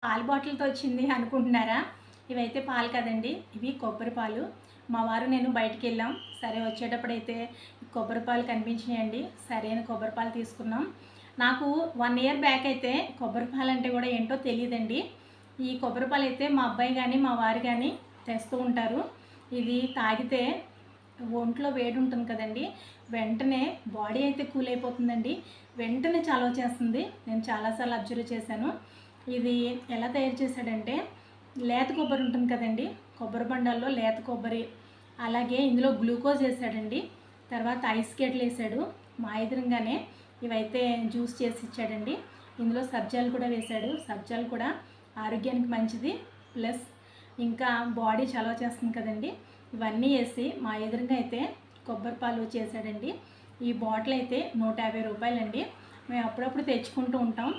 పాలు బాటిల్తో వచ్చింది అనుకుంటున్నారా? ఇవైతే పాలు కదండి, ఇవి కొబ్బరి పాలు. మా వారు నేను బయటికి వెళ్ళాం. సరే వచ్చేటప్పుడైతే కొబ్బరి పాలు కనిపించినాయండి. సరైన కొబ్బరి పాలు తీసుకున్నాం. నాకు 1 ఇయర్ బ్యాక్ అయితే కొబ్బరి పాలు అంటే కూడా ఏంటో తెలియదండి. ఈ కొబ్బరి పాలు అయితే మా అబ్బాయి కానీ మా వారు కానీ తెస్తూ ఉంటారు. ఇది తాగితే ఒంట్లో వేడి ఉంటుంది కదండి, వెంటనే బాడీ అయితే కూల్ అయిపోతుందండి. వెంటనే చలవ చేస్తుంది. నేను చాలాసార్లు అబ్జర్వ్ చేశాను. ఇది ఎలా తయారు చేశాడంటే, లేత కొబ్బరి ఉంటుంది కదండి, కొబ్బరి బండాల్లో లేత కొబ్బరి, అలాగే ఇందులో గ్లూకోజ్ వేసాడండి, తర్వాత ఐస్ గడ్డలు వేసాడు. మా ఎదురుగానే ఇవైతే జ్యూస్ చేసి ఇచ్చాడండి. ఇందులో సబ్జాలు కూడా వేశాడు. సబ్జాలు కూడా ఆరోగ్యానికి మంచిది, ప్లస్ ఇంకా బాడీ చలవ చేస్తుంది కదండి. ఇవన్నీ వేసి మా ఎదురుగా అయితే కొబ్బరి పాలు చేశాడండి. ఈ బాటిల్ అయితే 150 రూపాయలండి. మేము అప్పుడప్పుడు తెచ్చుకుంటూ ఉంటాం.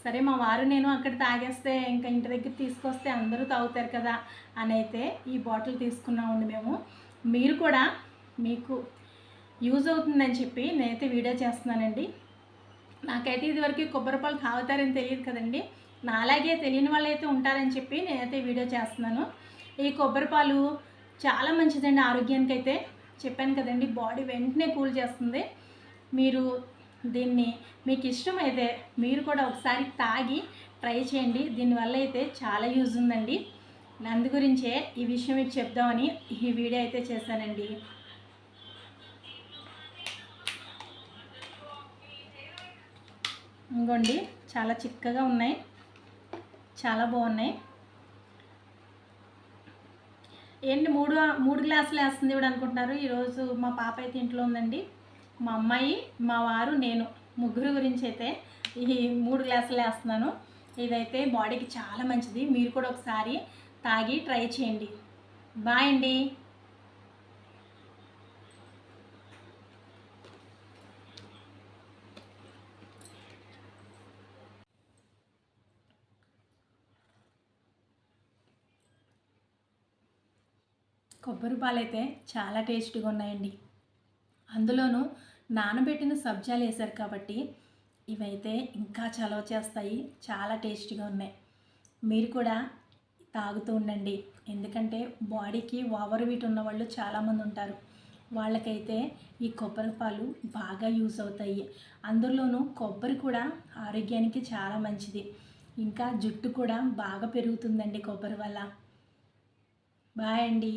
సరే మా వారు నేను అక్కడ తాగేస్తే ఇంకా ఇంటి దగ్గర తీసుకొస్తే అందరూ తాగుతారు కదా అని అయితే ఈ బాటిల్ తీసుకున్నామండి మేము. మీరు కూడా మీకు యూజ్ అవుతుందని చెప్పి నేనైతే వీడియో చేస్తున్నానండి. నాకైతే ఇదివరకు కొబ్బరి పాలు తాగుతారని తెలియదు కదండి. నాలాగే తెలియని వాళ్ళు అయితే ఉంటారని చెప్పి నేనైతే వీడియో చేస్తున్నాను. ఈ కొబ్బరి పాలు చాలా మంచిదండి ఆరోగ్యానికి. అయితే చెప్పాను కదండి, బాడీ వెంటనే కూల్ చేస్తుంది. మీరు దీన్ని మీకు ఇష్టమైతే మీరు కూడా ఒకసారి తాగి ట్రై చేయండి. దీనివల్ల అయితే చాలా యూజ్ ఉందండి. అందు గురించే ఈ విషయం మీకు చెప్దామని ఈ వీడియో అయితే చేశానండి. ఇంకోండి, చాలా చిక్కగా ఉన్నాయి, చాలా బాగున్నాయి. ఏంటి మూడు గ్లాసులు వేస్తుంది ఇవిడ అనుకుంటున్నారు. ఈరోజు మా పాప అయితే ఇంట్లో ఉందండి. మా అమ్మాయి, మా వారు, నేను ముగ్గురు గురించి అయితే ఈ 3 గ్లాసులు వేస్తున్నాను. ఇదైతే బాడీకి చాలా మంచిది. మీరు కూడా ఒకసారి తాగి ట్రై చేయండి. బాయ్ అండి. కొబ్బరి పాలు అయితే చాలా టేస్టీగా ఉన్నాయండి. అందులోనూ నానబెట్టిన సబ్జాలు వేశారు కాబట్టి ఇవైతే ఇంకా చలవ చేస్తాయి. చాలా టేస్టీగా ఉన్నాయి. మీరు కూడా తాగుతూ ఉండండి. ఎందుకంటే బాడీకి ఓవర్ వెయిట్ ఉన్న వాళ్ళు చాలామంది ఉంటారు. వాళ్ళకైతే ఈ కొబ్బరి పాలు బాగా యూస్ అవుతాయి. అందులోనూ కొబ్బరి కూడా ఆరోగ్యానికి చాలా మంచిది. ఇంకా జుట్టు కూడా బాగా పెరుగుతుందండి కొబ్బరి వల్ల. బాయ్ అండి.